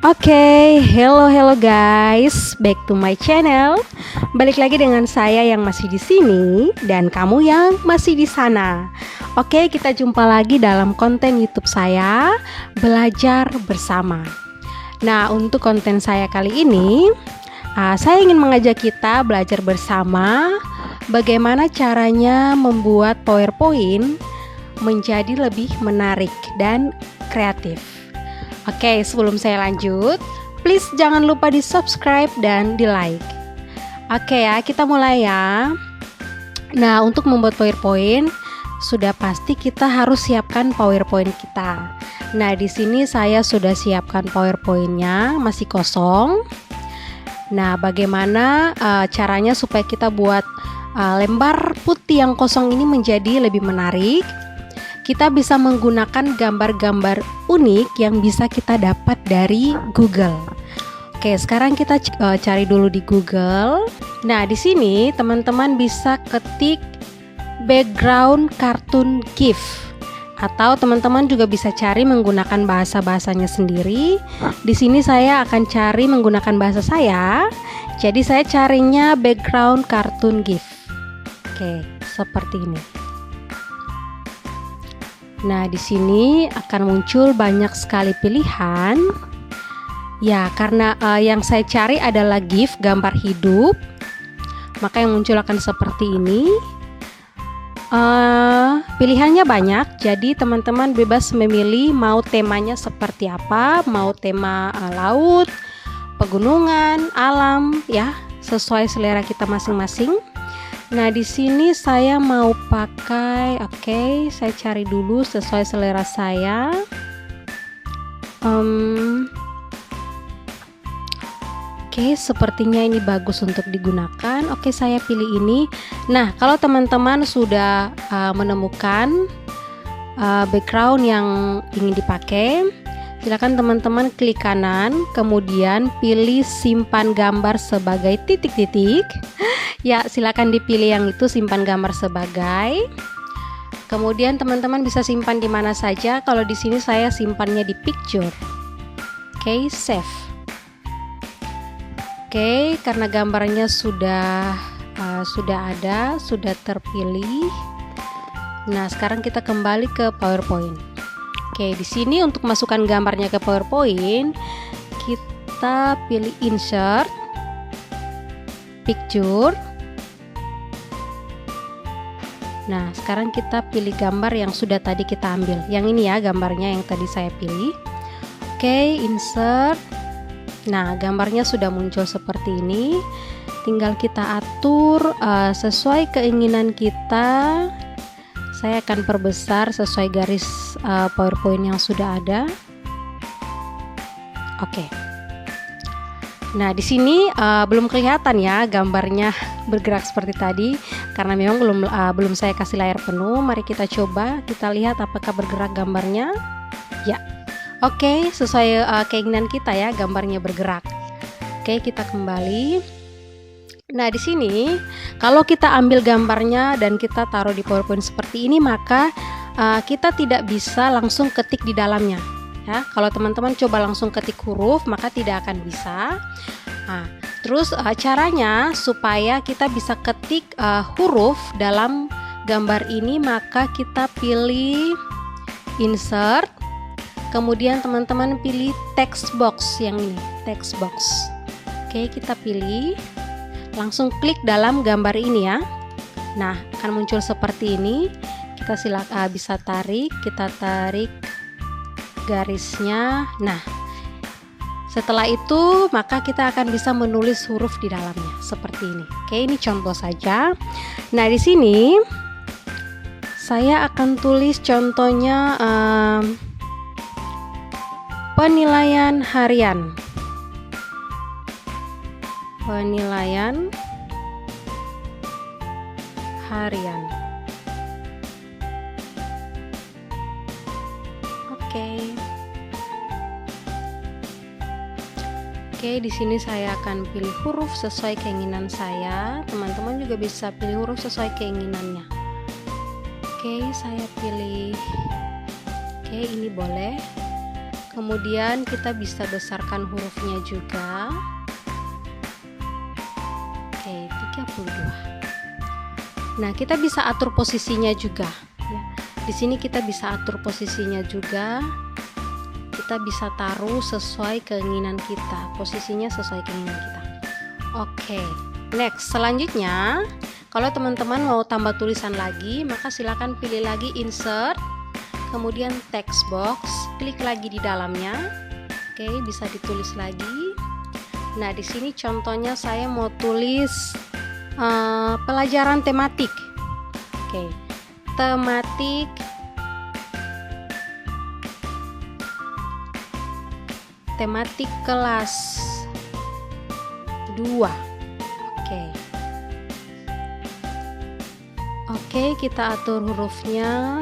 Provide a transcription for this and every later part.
Oke, hello guys, back to my channel. Balik lagi dengan saya yang masih di sini dan kamu yang masih di sana. Oke, kita jumpa lagi dalam konten YouTube saya, Belajar Bersama. Nah, untuk konten saya kali ini, saya ingin mengajak kita belajar bersama bagaimana caranya membuat PowerPoint menjadi lebih menarik dan kreatif. Oke, sebelum saya lanjut, please jangan lupa di subscribe dan di like. Oke ya, kita mulai ya. Nah, untuk membuat PowerPoint, sudah pasti kita harus siapkan PowerPoint kita. Nah, di sini saya sudah siapkan PowerPoint-nya, masih kosong. Nah, bagaimana caranya supaya kita buat lembar putih yang kosong ini menjadi lebih menarik? Kita bisa menggunakan gambar-gambar unik yang bisa kita dapat dari Google. Oke, sekarang kita cari dulu di Google. Nah, di sini teman-teman bisa ketik background cartoon GIF, atau teman-teman juga bisa cari menggunakan bahasa-bahasanya sendiri. Di sini saya akan cari menggunakan bahasa saya. Jadi saya carinya background cartoon GIF. Oke, seperti ini. Nah, di sini akan muncul banyak sekali pilihan. Ya, karena yang saya cari adalah GIF, gambar hidup, maka yang muncul akan seperti ini. Pilihannya banyak, jadi teman-teman bebas memilih mau temanya seperti apa, mau tema laut, pegunungan, alam, ya, sesuai selera kita masing-masing. Nah, di sini saya mau pakai, oke, saya cari dulu sesuai selera saya. Oke, sepertinya ini bagus untuk digunakan. Oke, saya pilih ini. Nah, kalau teman-teman sudah menemukan background yang ingin dipakai, silakan teman-teman klik kanan, kemudian pilih simpan gambar sebagai titik-titik. Ya, silakan dipilih yang itu, simpan gambar sebagai. Kemudian teman-teman bisa simpan di mana saja. Kalau di sini saya simpannya di picture. Oke, save. Oke, karena gambarnya sudah ada, sudah terpilih. Nah, sekarang kita kembali ke PowerPoint. Oke, di sini untuk masukkan gambarnya ke PowerPoint, kita pilih insert, picture. Nah, sekarang kita pilih gambar yang sudah tadi kita ambil. Yang ini ya, gambarnya yang tadi saya pilih. Oke, insert. Nah, gambarnya sudah muncul seperti ini. Tinggal kita atur sesuai keinginan kita. Saya akan perbesar sesuai garis PowerPoint yang sudah ada. Oke. Nah, di sini belum kelihatan ya gambarnya bergerak seperti tadi karena memang belum saya kasih layar penuh. Mari kita coba, kita lihat apakah bergerak gambarnya. Ya. Oke, sesuai keinginan kita ya, gambarnya bergerak. Oke, kita kembali. Nah, di sini kalau kita ambil gambarnya dan kita taruh di PowerPoint seperti ini, maka kita tidak bisa langsung ketik di dalamnya. Ya, kalau teman-teman coba langsung ketik huruf, maka tidak akan bisa. Nah, terus caranya supaya kita bisa ketik huruf dalam gambar ini, maka kita pilih insert. Kemudian teman-teman pilih text box yang ini, text box. Oke, kita pilih, langsung klik dalam gambar ini ya. Nah, akan muncul seperti ini. Kita bisa tarik, kita tarik garisnya. Nah, setelah itu maka kita akan bisa menulis huruf di dalamnya seperti ini. Oke, ini contoh saja. Nah, di sini saya akan tulis contohnya penilaian harian. Penilaian harian. Oke. Oke, di sini saya akan pilih huruf sesuai keinginan saya. Teman-teman juga bisa pilih huruf sesuai keinginannya. Oke, saya pilih. Oke, ini boleh. Kemudian kita bisa besarkan hurufnya juga. Oke, 32. Nah, kita bisa atur posisinya juga ya. Di sini kita bisa atur posisinya juga. Kita bisa taruh sesuai keinginan kita, posisinya sesuai keinginan kita. Oke, next, selanjutnya kalau teman-teman mau tambah tulisan lagi, maka silakan pilih lagi insert, kemudian text box, klik lagi di dalamnya. Oke, bisa ditulis lagi. Nah, di sini contohnya saya mau tulis pelajaran tematik. Oke, tematik kelas 2. Oke, kita atur hurufnya.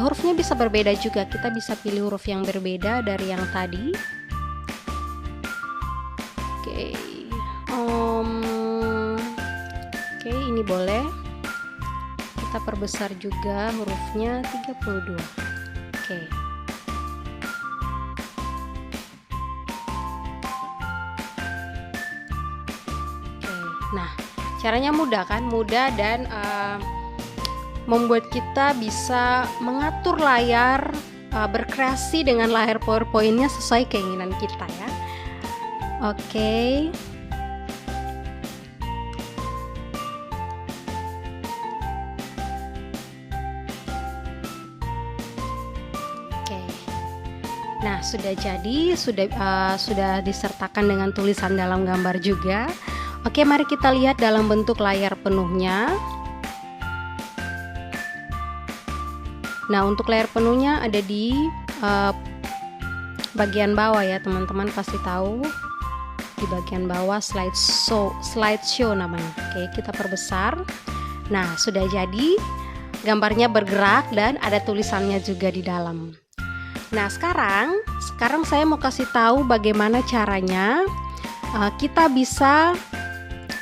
Hurufnya bisa berbeda juga. Kita bisa pilih huruf yang berbeda dari yang tadi. Oke, ini boleh. Kita perbesar juga hurufnya 32. Oke. Nah, caranya mudah kan? Mudah dan membuat kita bisa mengatur layar, berkreasi dengan layar PowerPoint-nya sesuai keinginan kita ya. Oke. Nah, sudah jadi, sudah disertakan dengan tulisan dalam gambar juga. Oke, mari kita lihat dalam bentuk layar penuhnya. Nah, untuk layar penuhnya ada di bagian bawah ya, teman-teman pasti tahu. Di bagian bawah slideshow namanya. Oke, kita perbesar. Nah, sudah jadi, gambarnya bergerak dan ada tulisannya juga di dalam. Nah, sekarang saya mau kasih tahu bagaimana caranya kita bisa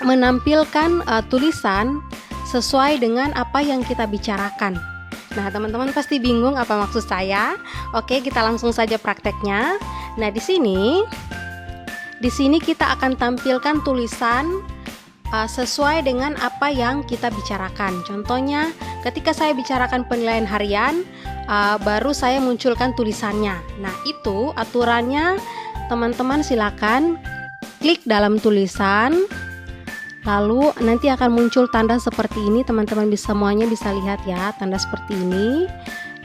menampilkan tulisan sesuai dengan apa yang kita bicarakan. Nah, teman-teman pasti bingung apa maksud saya. Oke, kita langsung saja prakteknya. Nah, di sini kita akan tampilkan tulisan sesuai dengan apa yang kita bicarakan. Contohnya, ketika saya bicarakan penilaian harian, baru saya munculkan tulisannya. Nah, itu aturannya, teman-teman silakan klik dalam tulisan. Lalu nanti akan muncul tanda seperti ini, teman-teman semuanya bisa lihat ya, tanda seperti ini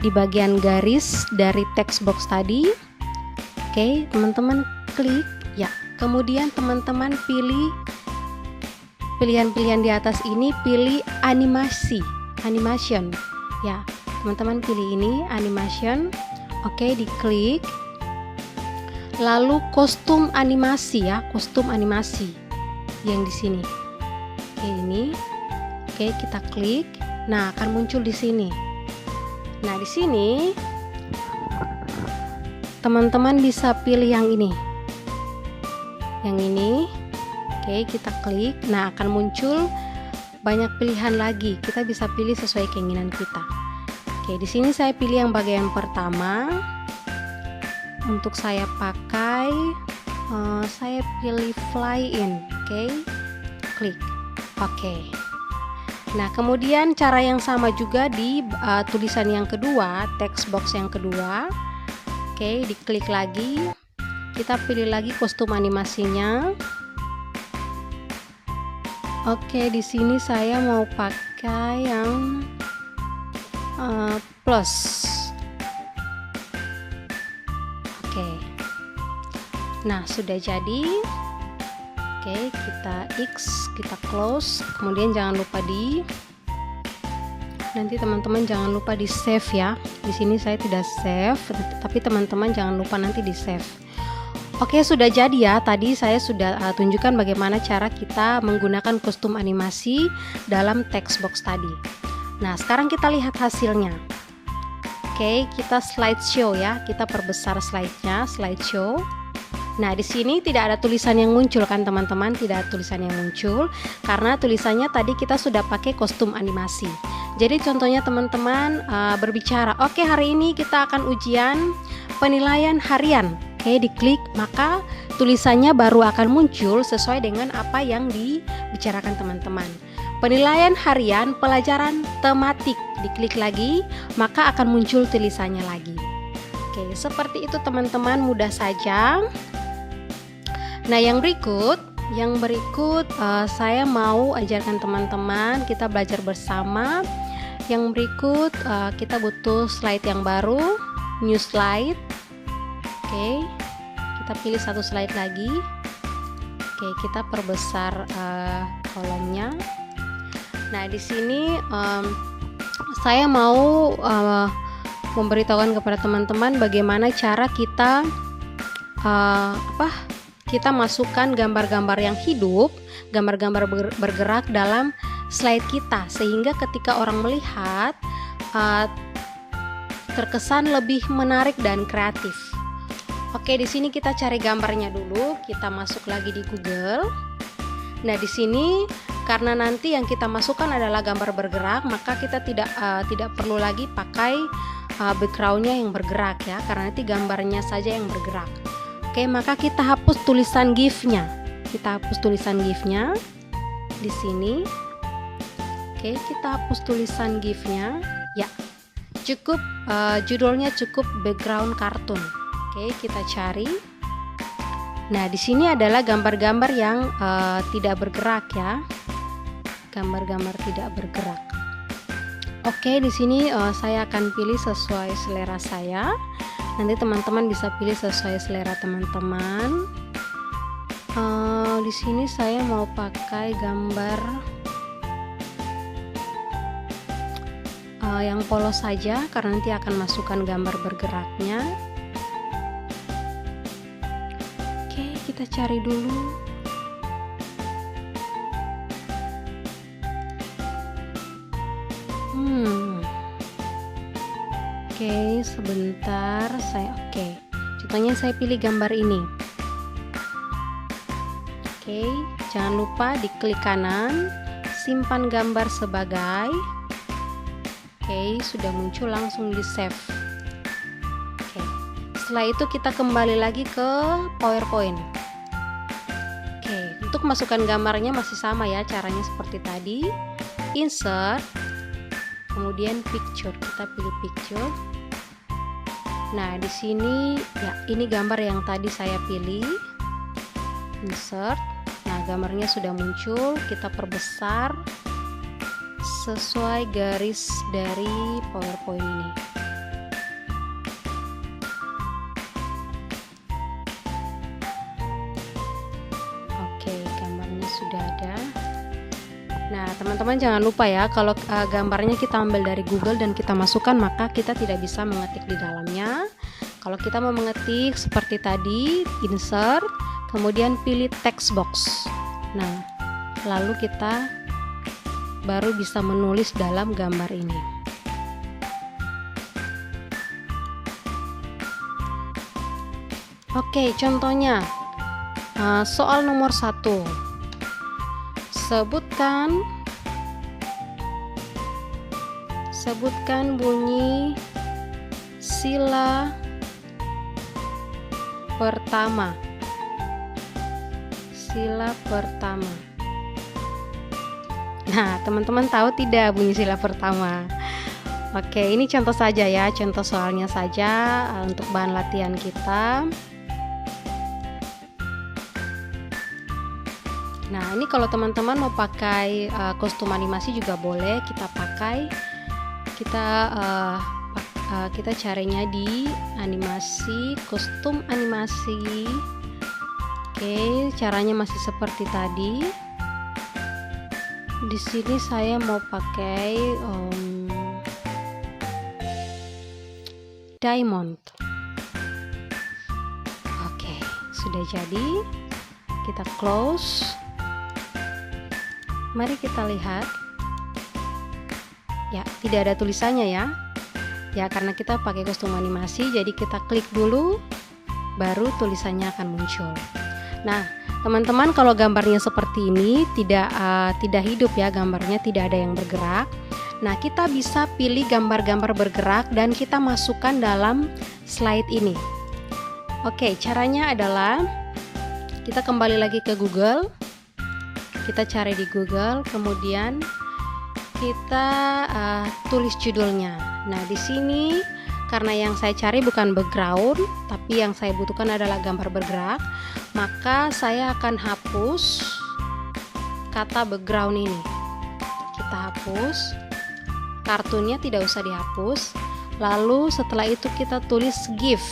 di bagian garis dari text box tadi. Oke, teman-teman klik ya. Kemudian teman-teman pilih pilihan-pilihan di atas ini, pilih animation ya. Teman-teman pilih ini animation. Oke, diklik. Lalu kostum animasi ya, kostum animasi yang di sini. Oke, ini. Oke, kita klik. Nah, akan muncul di sini. Nah, di sini teman-teman bisa pilih yang ini. Yang ini. Oke, kita klik. Nah, akan muncul banyak pilihan lagi. Kita bisa pilih sesuai keinginan kita. Oke, di sini saya pilih yang bagian pertama. Untuk saya pakai, saya pilih fly in. Oke, klik. Oke. Nah, kemudian cara yang sama juga di tulisan yang kedua, text box yang kedua. Oke, diklik lagi. Kita pilih lagi kostum animasinya. Oke, di sini saya mau pakai yang plus. Oke. Nah, sudah jadi. Oke, kita X, kita close. Kemudian jangan lupa nanti teman-teman jangan lupa di save ya. Di sini saya tidak save, tapi teman-teman jangan lupa nanti di save. Oke, sudah jadi ya. Tadi saya sudah tunjukkan bagaimana cara kita menggunakan kostum animasi dalam text box tadi. Nah, sekarang kita lihat hasilnya. Oke, kita slideshow ya. Kita perbesar slide-nya, slideshow. Nah, di sini tidak ada tulisan yang muncul kan teman-teman, tidak ada tulisan yang muncul karena tulisannya tadi kita sudah pakai kostum animasi. Jadi contohnya teman-teman berbicara, oke, hari ini kita akan ujian penilaian harian. Oke, diklik, maka tulisannya baru akan muncul sesuai dengan apa yang dibicarakan teman-teman. Penilaian harian pelajaran tematik, diklik lagi, maka akan muncul tulisannya lagi. Oke, seperti itu teman-teman, mudah saja. Nah, yang berikut saya mau ajarkan teman-teman, kita belajar bersama. Yang berikut kita butuh slide yang baru, new slide. Oke, kita pilih satu slide lagi. Oke, kita perbesar kolomnya. Nah, di sini saya mau memberitahukan kepada teman-teman bagaimana cara kita kita masukkan gambar-gambar yang hidup, gambar-gambar bergerak dalam slide kita, sehingga ketika orang melihat terkesan lebih menarik dan kreatif. Oke, di sini kita cari gambarnya dulu, kita masuk lagi di Google. Nah, di sini karena nanti yang kita masukkan adalah gambar bergerak, maka kita tidak perlu lagi pakai backgroundnya yang bergerak ya, karena nanti gambarnya saja yang bergerak. Oke, maka kita hapus tulisan GIF-nya. Kita hapus tulisan GIF-nya di sini. Oke, kita hapus tulisan GIF-nya. Ya, cukup judulnya cukup background kartun. Oke, kita cari. Nah, di sini adalah gambar-gambar yang tidak bergerak ya. Gambar-gambar tidak bergerak. Oke, di sini saya akan pilih sesuai selera saya. Nanti teman-teman bisa pilih sesuai selera teman-teman. Di sini saya mau pakai gambar yang polos saja, karena nanti akan masukkan gambar bergeraknya. Oke, kita cari dulu. Oke, sebentar oke. Contohnya saya pilih gambar ini. Oke, jangan lupa diklik kanan, simpan gambar sebagai. Oke, sudah muncul, langsung di save. Oke. Setelah itu kita kembali lagi ke PowerPoint. Oke, untuk masukkan gambarnya masih sama ya, caranya seperti tadi. Insert, kemudian picture, kita pilih picture. Nah, di sini ya, ini gambar yang tadi saya pilih. Insert. Nah, gambarnya sudah muncul, kita perbesar sesuai garis dari PowerPoint ini. Oke, gambarnya sudah ada. Nah, teman-teman jangan lupa ya, kalau gambarnya kita ambil dari Google dan kita masukkan, maka kita tidak bisa mengetik di dalamnya. Kalau kita mau mengetik seperti tadi, insert, kemudian pilih text box. Nah, lalu kita baru bisa menulis dalam gambar ini. Oke, contohnya soal nomor 1. Sebutkan bunyi sila pertama. Sila pertama. Nah, teman-teman tahu tidak bunyi sila pertama? Oke, ini contoh saja ya, contoh soalnya saja untuk bahan latihan kita. Nah, ini kalau teman-teman mau pakai kostum animasi juga boleh kita pakai. Kita carinya di animasi, kostum animasi. Oke, caranya masih seperti tadi. Di sini saya mau pakai diamond. Oke, sudah jadi. Kita close. Mari kita lihat. Ya, tidak ada tulisannya ya. Ya, karena kita pakai kostum animasi, jadi kita klik dulu, baru tulisannya akan muncul. Nah, teman-teman, kalau gambarnya seperti ini tidak hidup ya, gambarnya tidak ada yang bergerak. Nah, kita bisa pilih gambar-gambar bergerak dan kita masukkan dalam slide ini. Oke, caranya adalah kita kembali lagi ke Google. Kita cari di Google, kemudian kita tulis judulnya. Nah, di sini karena yang saya cari bukan background, tapi yang saya butuhkan adalah gambar bergerak, maka saya akan hapus kata background ini. Kita hapus, kartunnya tidak usah dihapus. Lalu setelah itu kita tulis GIF.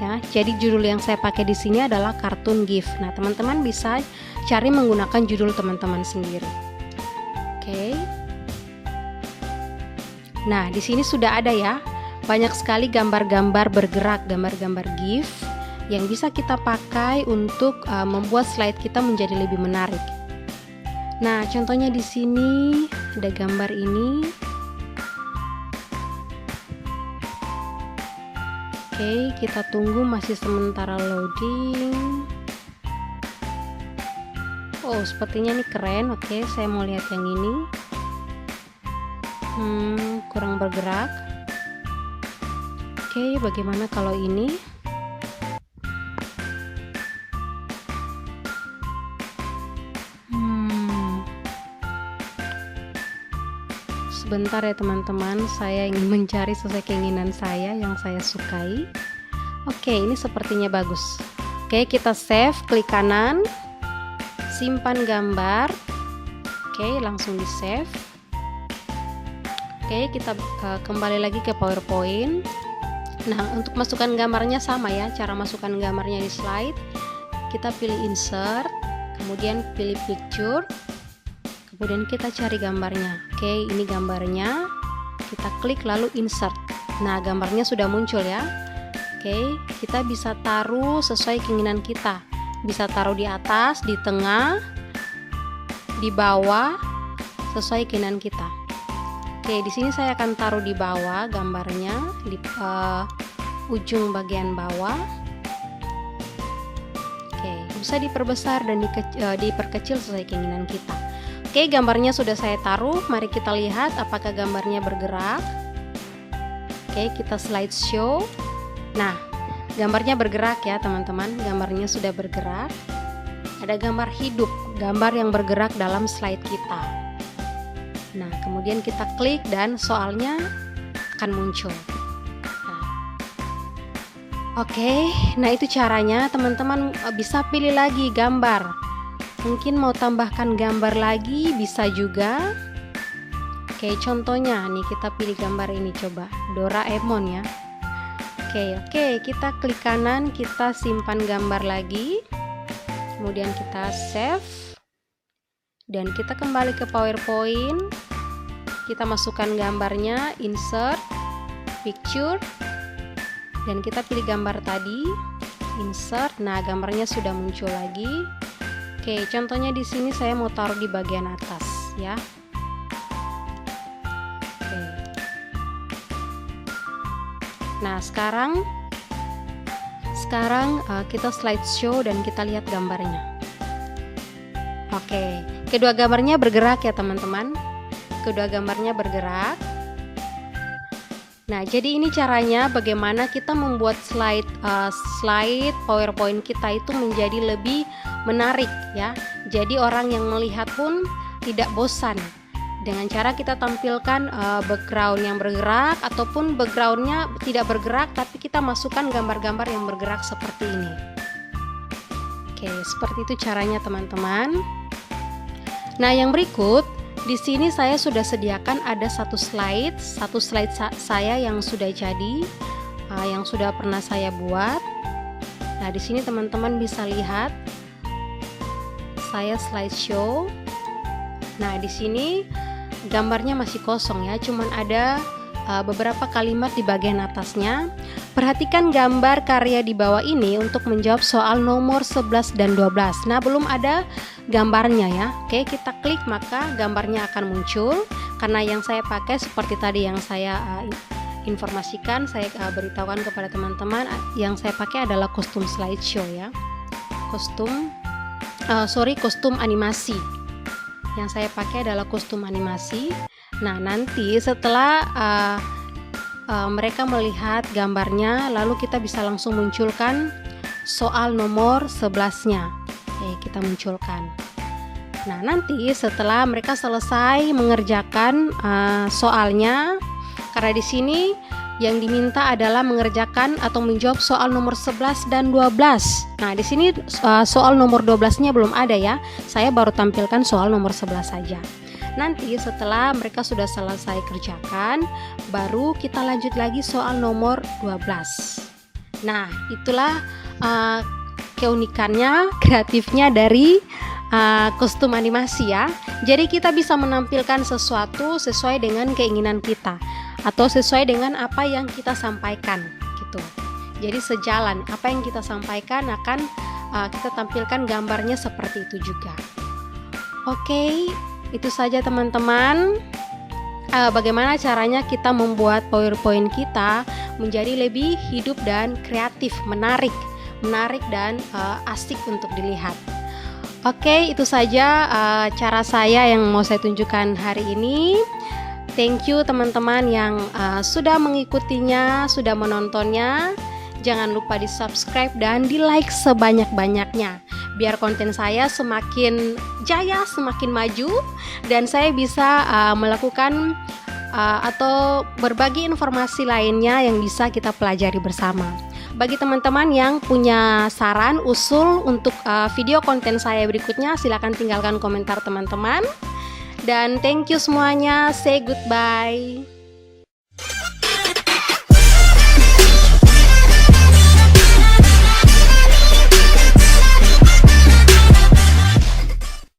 Ya, jadi judul yang saya pakai di sini adalah kartun GIF. Nah, teman-teman bisa cari menggunakan judul teman-teman sendiri. Oke. Nah, di sini sudah ada ya. Banyak sekali gambar-gambar bergerak, gambar-gambar GIF yang bisa kita pakai untuk membuat slide kita menjadi lebih menarik. Nah, contohnya di sini ada gambar ini. Oke, kita tunggu, masih sementara loading. Oh, sepertinya ini keren. Oke, saya mau lihat yang ini. Kurang bergerak. Oke, bagaimana kalau ini? Sebentar ya teman-teman, saya ingin mencari sesuai keinginan saya yang saya sukai. Oke, ini sepertinya bagus. Oke, kita save, klik kanan, simpan gambar. Oke, langsung di save. Oke, kita kembali lagi ke PowerPoint. Nah, untuk masukkan gambarnya sama ya, cara masukkan gambarnya di slide. Kita pilih insert, kemudian pilih picture, kemudian kita cari gambarnya. Oke, ini gambarnya. Kita klik lalu insert. Nah, gambarnya sudah muncul ya. Oke, kita bisa taruh sesuai keinginan kita. Bisa taruh di atas, di tengah, di bawah, sesuai keinginan kita. Oke, di sini saya akan taruh di bawah gambarnya, di ujung bagian bawah. Oke, bisa diperbesar dan diperkecil sesuai keinginan kita. Oke, gambarnya sudah saya taruh. Mari kita lihat apakah gambarnya bergerak. Oke, kita slideshow. Nah, gambarnya bergerak ya teman-teman. Gambarnya sudah bergerak. Ada gambar hidup, gambar yang bergerak dalam slide kita. Nah, kemudian kita klik dan soalnya akan muncul. Oke, nah itu caranya. Teman-teman bisa pilih lagi gambar. Mungkin mau tambahkan gambar lagi bisa juga. Oke, contohnya nih kita pilih gambar ini, coba Doraemon ya. Oke, kita klik kanan, kita simpan gambar lagi. Kemudian kita save. Dan kita kembali ke PowerPoint. Kita masukkan gambarnya, insert, picture, dan kita pilih gambar tadi, insert. Nah, gambarnya sudah muncul lagi. Oke, contohnya di sini saya mau taruh di bagian atas ya. Oke. Nah, sekarang kita slideshow dan kita lihat gambarnya. Oke, kedua gambarnya bergerak ya teman-teman. Kedua gambarnya bergerak. Nah, jadi ini caranya bagaimana kita membuat slide PowerPoint kita itu menjadi lebih menarik ya. Jadi orang yang melihat pun tidak bosan. Dengan cara kita tampilkan background yang bergerak ataupun backgroundnya tidak bergerak, tapi kita masukkan gambar-gambar yang bergerak seperti ini. Oke, seperti itu caranya teman-teman. Nah, yang berikut di sini saya sudah sediakan ada satu slide saya yang sudah jadi, yang sudah pernah saya buat. Nah, di sini teman-teman bisa lihat saya slideshow. Nah, di sini gambarnya masih kosong ya, cuman ada beberapa kalimat di bagian atasnya. Perhatikan gambar karya di bawah ini untuk menjawab soal nomor 11 dan 12. Nah, belum ada gambarnya ya. Oke, kita klik maka gambarnya akan muncul. Karena yang saya pakai seperti tadi yang saya informasikan, saya beritahukan kepada teman-teman, yang saya pakai adalah kostum slideshow ya. Kostum animasi. Yang saya pakai adalah kostum animasi. Nah, nanti setelah mereka melihat gambarnya, lalu kita bisa langsung munculkan soal nomor 11-nya. Kita munculkan. Nah, nanti setelah mereka selesai mengerjakan soalnya, karena di sini yang diminta adalah mengerjakan atau menjawab soal nomor 11 dan 12. Nah, di sini soal nomor 12-nya belum ada ya. Saya baru tampilkan soal nomor 11 saja. Nanti setelah mereka sudah selesai kerjakan, baru kita lanjut lagi soal nomor 12. Nah, itulah keunikannya, kreatifnya dari kostum animasi ya. Jadi kita bisa menampilkan sesuatu sesuai dengan keinginan kita atau sesuai dengan apa yang kita sampaikan gitu. Jadi sejalan apa yang kita sampaikan akan kita tampilkan gambarnya seperti itu juga. Oke, itu saja teman-teman. Bagaimana caranya kita membuat PowerPoint kita menjadi lebih hidup dan kreatif, menarik dan asik untuk dilihat. Oke, itu saja cara saya yang mau saya tunjukkan hari ini. Thank you teman-teman yang sudah mengikutinya, sudah menontonnya. Jangan lupa di subscribe dan di like sebanyak-banyaknya, biar konten saya semakin jaya, semakin maju, dan saya bisa melakukan atau berbagi informasi lainnya yang bisa kita pelajari bersama. Bagi teman-teman yang punya saran, usul untuk video konten saya berikutnya, silakan tinggalkan komentar teman-teman. Dan thank you semuanya, say goodbye.